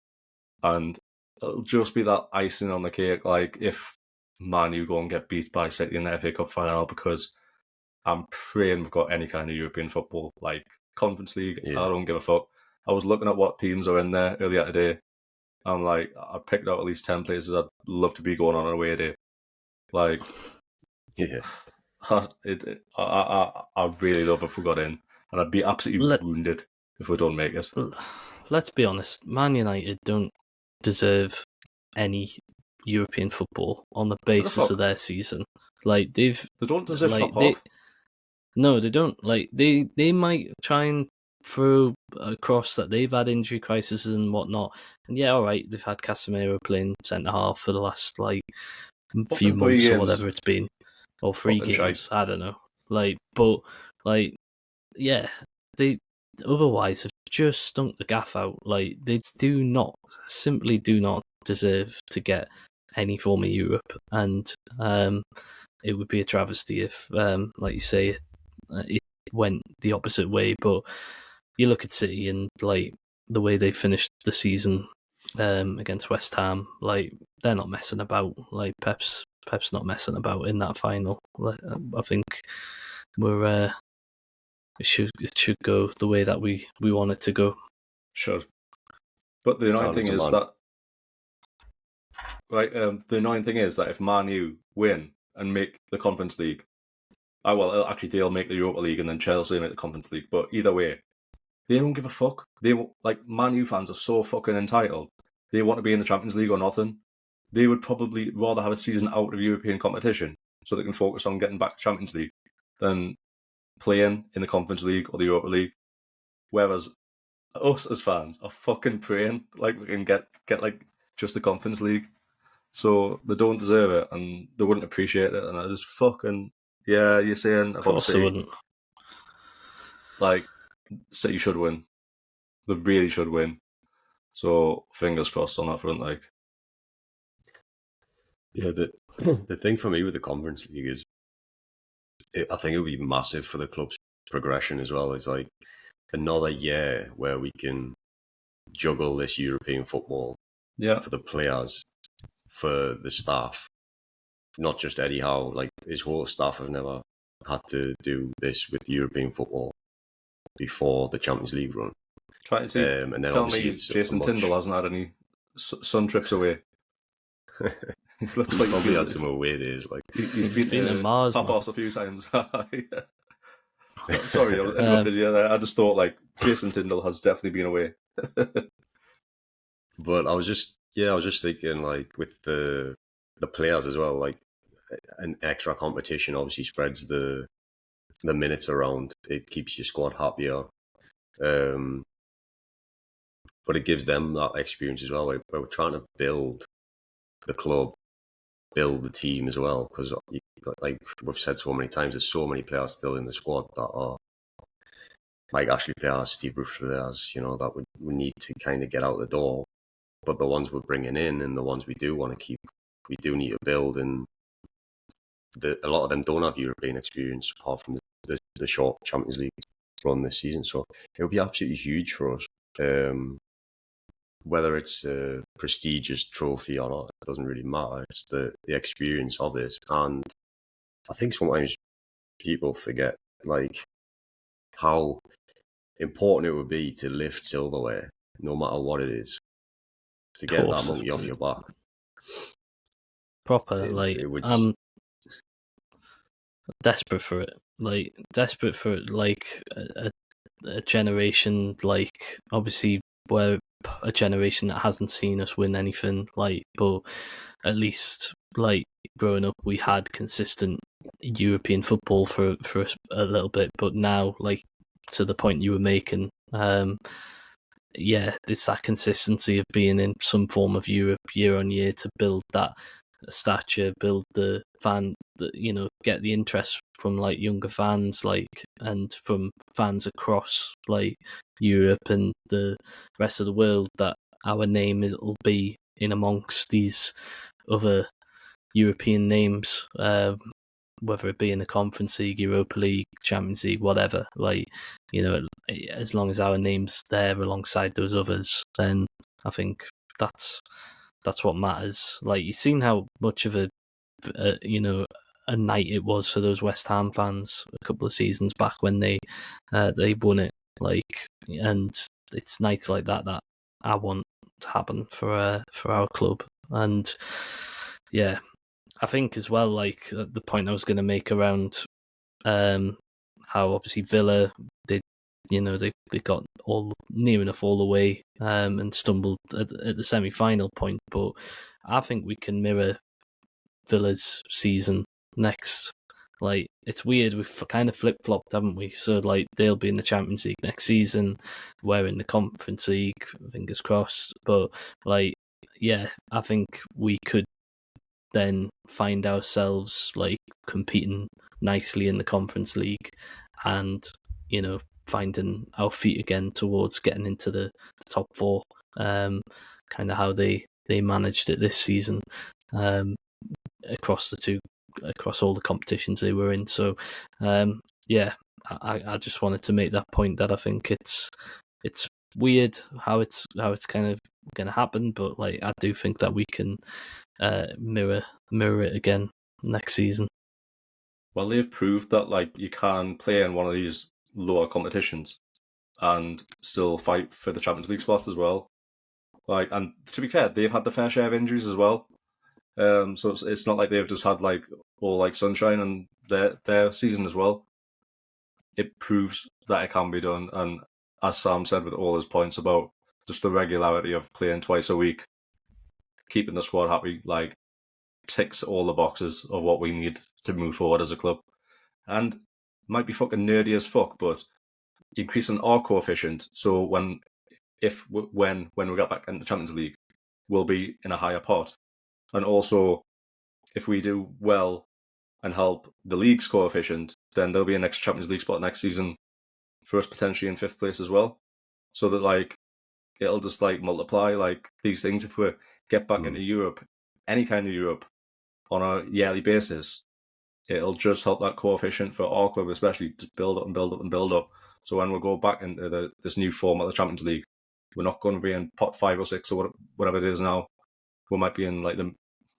And it'll just be that icing on the cake, like if Man U go and get beat by City in the FA Cup final, because I'm praying we've got any kind of European football, like Conference League. Yeah. I don't give a fuck. I was looking at what teams are in there earlier today. I'm like, I picked out at least 10 places I'd love to be going on an away day. Like, yeah, I really love if we got in, and I'd be absolutely wounded if we don't make it. Let's be honest, Man United don't deserve any European football on the basis of their season. Like they don't deserve top half. No, they don't. Like they might try and throw across that they've had injury crises and whatnot. And yeah, all right, they've had Casemiro playing centre half for the last like few months or whatever it's been, or 3 games. I don't know. Like, but like, yeah, they otherwise have just stunk the gaff out. Like, they simply do not deserve to get any form of Europe, and it would be a travesty if, like you say, it went the opposite way. But you look at City and like the way they finished the season against West Ham, like they're not messing about. Like Pep's not messing about in that final. I think it should go the way that we want it to go. Sure, but the annoying thing is that if Man U win and make the Conference League, they'll make the Europa League and then Chelsea make the Conference League. But either way, they don't give a fuck. Man U fans are so fucking entitled. They want to be in the Champions League or nothing. They would probably rather have a season out of European competition so they can focus on getting back to Champions League than playing in the Conference League or the Europa League. Whereas us as fans are fucking praying like we can get like just the Conference League. So they don't deserve it and they wouldn't appreciate it. And I just fucking, yeah, you're saying of course they wouldn't. Like, City should win. They really should win. So fingers crossed on that front. Like, yeah, the thing for me with the Conference League is, I think it would be massive for the club's progression as well. It's like another year where we can juggle this European football for the players, for the staff, not just Eddie Howe. Like, his whole staff have never had to do this with European football before the Champions League run. Trying to see, and then tell me Jason Tindall hasn't had any sun trips away. He looks like probably had some away days. Like, he's been in Mars a few times. Sorry, I interrupted you there. I just thought like Jason Tindall has definitely been away. But I was just thinking, like, with the players as well, like an extra competition obviously spreads the minutes around. It keeps your squad happier. But it gives them that experience as well. We're trying to build the club, build the team as well, because like we've said so many times, there's so many players still in the squad that are like Ashley players, Steve Bruce players, that we need to kind of get out the door. But the ones we're bringing in and the ones we do want to keep, we do need to build. And a lot of them don't have European experience apart from the short Champions League run this season. So it would be absolutely huge for us. Whether it's a prestigious trophy or not, it doesn't really matter. It's the experience of it. And I think sometimes people forget like how important it would be to lift silverware, no matter what it is, to get that monkey off your back. Proper, I'm desperate for it. Like, desperate for it, like a generation, like, obviously where a generation that hasn't seen us win anything, like, but at least like growing up we had consistent European football for a little bit, but now, like, to the point you were making, it's that consistency of being in some form of Europe year on year to build that stature, build the fan, get the interest from like younger fans, like, and from fans across like Europe and the rest of the world, that our name will be in amongst these other European names, whether it be in the Conference League, Europa League, Champions League, whatever. Like, as long as our name's there alongside those others, then I think that's what matters. Like, you've seen how much of a night it was for those West Ham fans a couple of seasons back when they won it. Like, and it's nights like that I want to happen for our club. And yeah, I think as well, like, the point I was going to make around how obviously Villa, they they got all near enough all the way and stumbled at the semi-final point. But I think we can mirror Villa's season next. Like, it's weird, we've kind of flip-flopped, haven't we? So, like, they'll be in the Champions League next season, we're in the Conference League, fingers crossed. But, like, yeah, I think we could then find ourselves, like, competing nicely in the Conference League and, finding our feet again towards getting into the top four, kind of how they managed it this season. Across all the competitions they were in. So, I just wanted to make that point that I think it's weird how it's kind of going to happen, but like I do think that we can mirror it again next season. Well, they've proved that like you can play in one of these lower competitions and still fight for the Champions League spots as well. Like, and to be fair, they've had the fair share of injuries as well. So it's not like they've just had like all like sunshine on their season as well. It proves that it can be done, and as Sam said with all his points about just the regularity of playing twice a week, keeping the squad happy, like ticks all the boxes of what we need to move forward as a club. And might be fucking nerdy as fuck, but increasing our coefficient, so when we get back in the Champions League, we'll be in a higher pot. And also, if we do well and help the league's coefficient, then there'll be a next Champions League spot next season for us potentially in 5th place as well. So that like it'll just like multiply like these things. If we get back into Europe, any kind of Europe, on a yearly basis, it'll just help that coefficient for our club, especially to build up and build up and build up. So when we go back into this new format of the Champions League, we're not going to be in pot 5 or 6 or whatever it is now. We might be in like the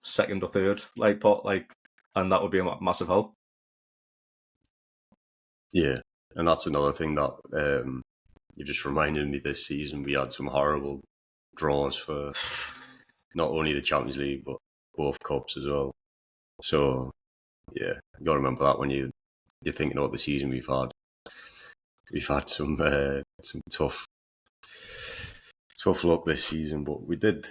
2nd or 3rd like pot, like, and that would be a massive help. Yeah, and that's another thing that you just reminded me this season. We had some horrible draws for not only the Champions League but both cups as well. So yeah, you got to remember that when you're thinking about the season we've had. We've had some tough luck this season, but we did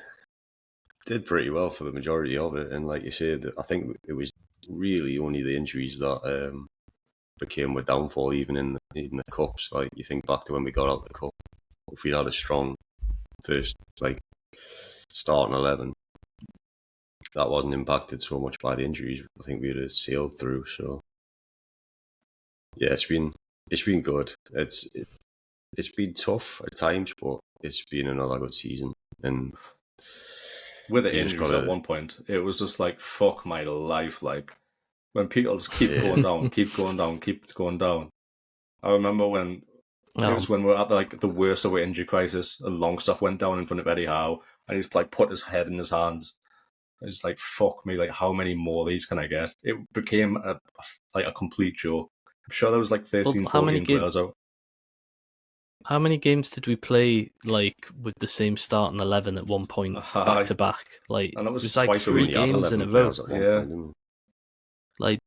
pretty well for the majority of it. And like you said, I think it was really only the injuries that became a downfall, even in the cups. Like, you think back to when we got out of the cup, if we'd had a strong first like starting 11, that wasn't impacted so much by the injuries, I think we'd have sailed through. So yeah, it's been good. It's been tough at times, but it's been another good season. And with the injuries at one point, it was just like, fuck my life. Like, when people just keep going down, keep going down, keep going down. I remember when it was when we were at like the worst away injury crisis, and Longstaff went down in front of Eddie Howe, and he's like put his head in his hands. It's like, fuck me, like how many more of these can I get? It became a complete joke. I'm sure there was like 13, 14 players out. How many games did we play like with the same starting 11 at one point, back to back? Like, and it was like 3 games in a row. Yeah. Like,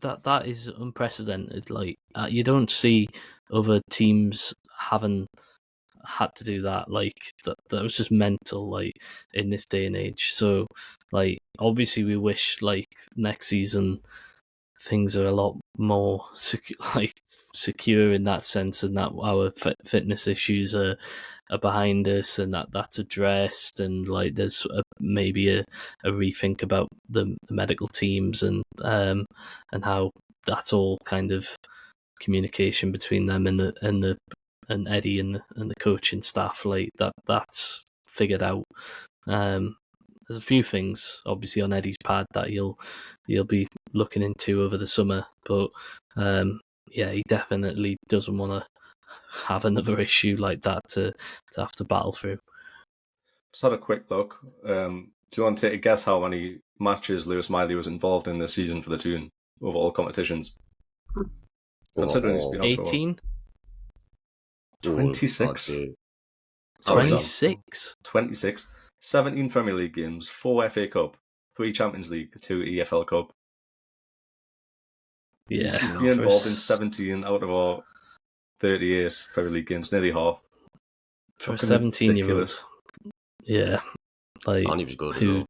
that is unprecedented. Like, you don't see other teams having had to do that. Like, that was just mental, like, in this day and age. So, like, obviously we wish like next season things are a lot more secure in that sense, and that our fitness issues are behind us, and that's addressed, and like there's maybe a rethink about the medical teams and how that's all kind of communication between them and Eddie and the coaching staff, like that's figured out. There's a few things, obviously, on Eddie's pad that he'll be looking into over the summer, but yeah, he definitely doesn't want to have another issue like that to have to battle through. Just had a quick look. Do you want to take a guess how many matches Lewis Miley was involved in this season for the Toon over all competitions? Considering he's been on 18? 26. 26? 26. 17 Premier League games, 4 FA Cup, 3 Champions League, 2 EFL Cup. Yeah. He's been involved in 17 out of our 38 Premier League games, nearly half. For a Fucking 17-year-old. ridiculous. Yeah. Like, And he was good. Who?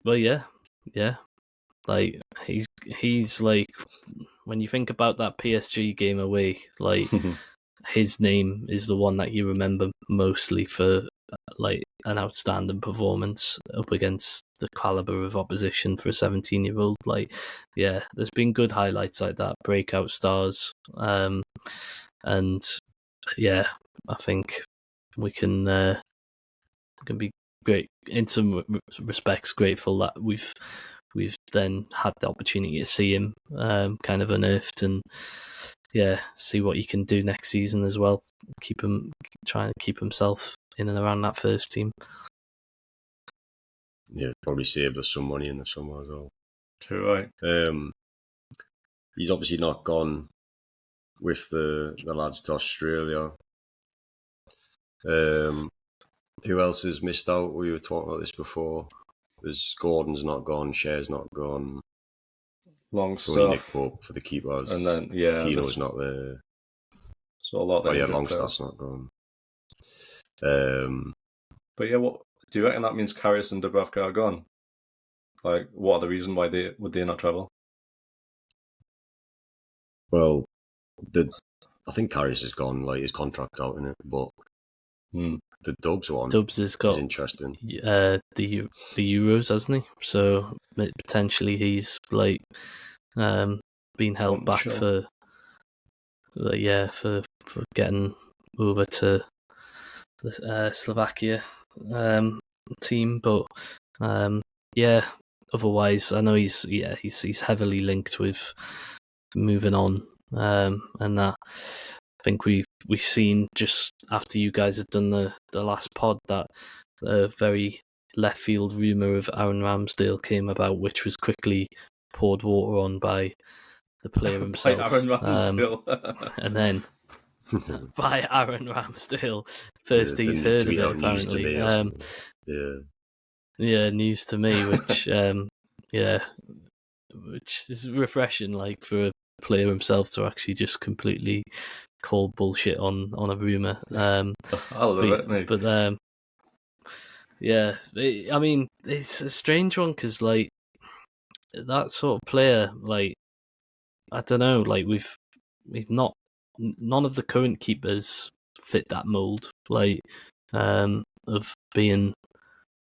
Well, yeah. Like, he's like, when you think about that PSG game away, like, his name is the one that you remember mostly for, like, an outstanding performance up against the caliber of opposition for a 17-year-old. Like, yeah, there's been good highlights like that, breakout stars, and yeah, I think we can be great in some respects, grateful that we've then had the opportunity to see him kind of unearthed, and see what he can do next season as well. Trying to keep himself in and around that first team. Yeah, probably saved us some money in the summer as well. Too right. He's obviously not gone with the lads to Australia. Who else has missed out? We were talking about this before. There's Gordon's not gone, Cher's not gone. Longstaff. Nick Pope for the keepers. And then, Tino's not there. So a lot of Longstaff's not gone. But yeah, what do you reckon that means? Karius and Dubravka are gone. Like, what are the reason why they not travel? Well, I think Karius is gone. Like, his contract's out in it, but the Dubs one. Dubs has got is interesting. The Euros, hasn't he? So potentially he's like being held back for getting over to the Slovakia team, but otherwise I know he's heavily linked with moving on, and that I think we've seen just after you guys had done the last pod that a very left field rumour of Aaron Ramsdale came about, which was quickly poured water on by the player himself. By Aaron Ramsdale. And then by Aaron Ramsdale. First he's heard of it, apparently. News to me, which which is refreshing, like, for a player himself to actually just completely call bullshit on a rumour. I love it, mate. But I mean, it's a strange one because, like, that sort of player, like, I don't know, like, we've not, none of the current keepers fit that mould, like, of being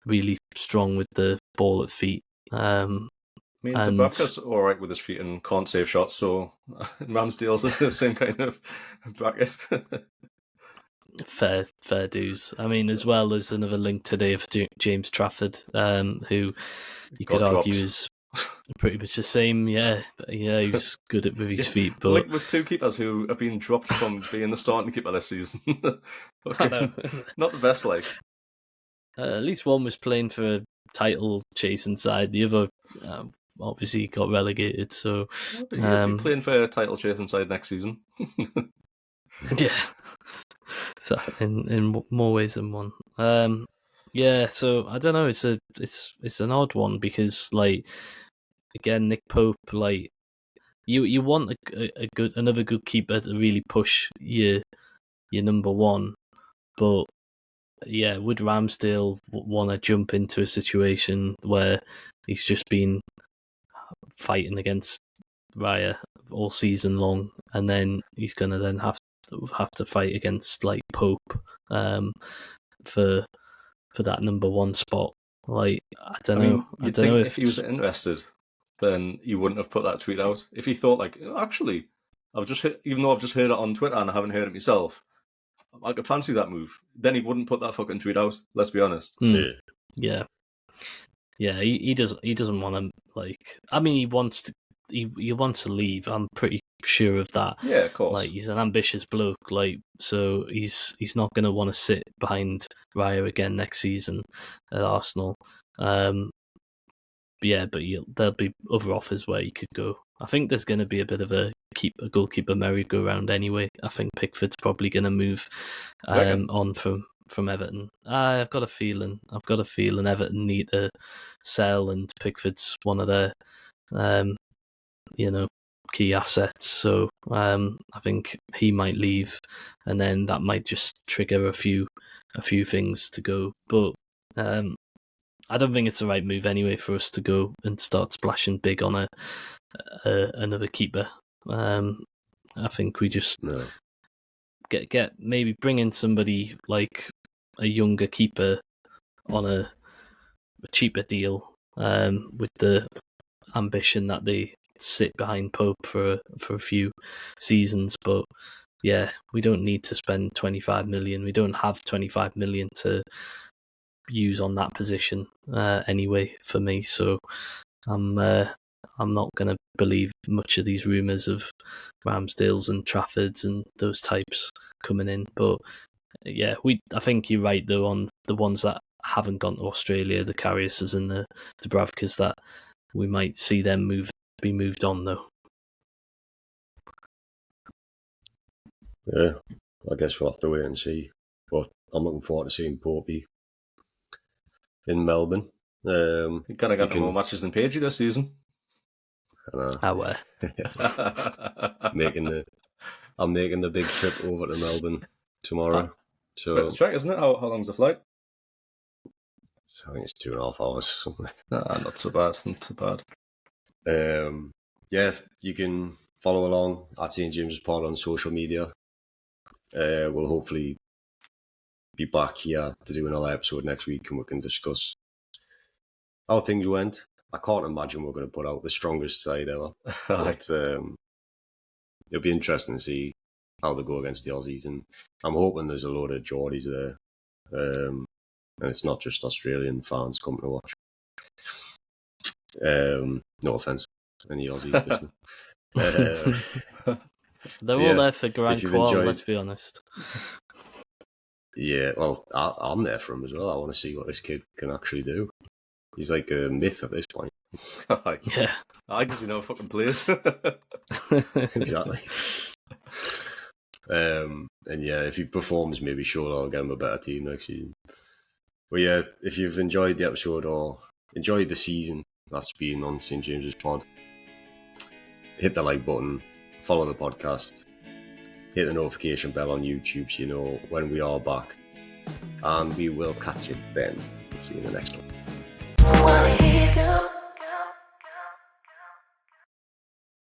really strong with the ball at feet. I mean, Dubravka's all right with his feet and can't save shots, so Ramsdale's the same kind of bracket. Fair dues. I mean, as well as another link today of James Trafford, who you could argue is pretty much the same. Yeah, he's good with his feet, but like with two keepers who have been dropped from being the starting keeper this season. Not the best, like. At least one was playing for a title chasing side. The other obviously got relegated. So he'll be playing for a title chasing side next season. Yeah. So in more ways than one. So I don't know. It's an odd one because, like, again, Nick Pope, like, you want another good keeper to really push your number one, but yeah, would Ramsdale want to jump into a situation where he's just been fighting against Raya all season long, and then he's gonna then have to fight against, like, Pope for that number one spot? Like, I don't know. I don't know if he was interested, then he wouldn't have put that tweet out. If he thought, like, actually, even though I've just heard it on Twitter and I haven't heard it myself, I could fancy that move, then he wouldn't put that fucking tweet out. Let's be honest. Yeah. He doesn't want to, like. I mean, he wants to leave. I'm pretty sure of that. Yeah, of course. Like, he's an ambitious bloke. Like, so he's not going to want to sit behind Raya again next season at Arsenal. But there'll be other offers where he could go. I think there's going to be a bit of a goalkeeper merry-go-round anyway. I think Pickford's probably going to move on from Everton. I've got a feeling Everton need to sell, and Pickford's one of their key assets. So I think he might leave, and then that might just trigger a few things to go. But I don't think it's the right move anyway for us to go and start splashing big on another keeper. I think we just get maybe bring in somebody like a younger keeper on a cheaper deal, with the ambition that they sit behind Pope for a few seasons. But yeah, we don't need to spend 25 million. We don't have 25 million to use on that position anyway for me. So I'm not going to believe much of these rumours of Ramsdales and Traffords and those types coming in. But yeah, I think you're right though on the ones that haven't gone to Australia, the Kariuses and the Dubravkas, that we might see them be moved on though. Yeah, I guess we'll have to wait and see. But I'm looking forward to seeing Popey in Melbourne. He kind of got more matches than Pagey this season. I wear. I'm making the big trip over to Melbourne tomorrow. So it's right, isn't it? How long's the flight? I think it's 2.5 hours. Not so bad. Not so bad. Yeah, you can follow along at stjames'pod on social media. We'll hopefully be back here to do another episode next week, and we can discuss how things went. I can't imagine we're going to put out the strongest side ever, but it'll be interesting to see how they go against the Aussies, and I'm hoping there's a load of Geordies there, and it's not just Australian fans coming to watch. No offence, any Aussies listening. They're all there for Grand Qual, let's be honest. Yeah, well, I'm there for him as well. I want to see what this kid can actually do. He's like a myth at this point. Yeah. I guess he never fucking plays. Exactly. And yeah, if he performs, maybe sure I'll get him a better team next season. But yeah, if you've enjoyed the episode or enjoyed the season that's been on St. James's Pod, hit the like button, follow the podcast, hit the notification bell on YouTube so you know when we are back. And we will catch you then. See you in the next one.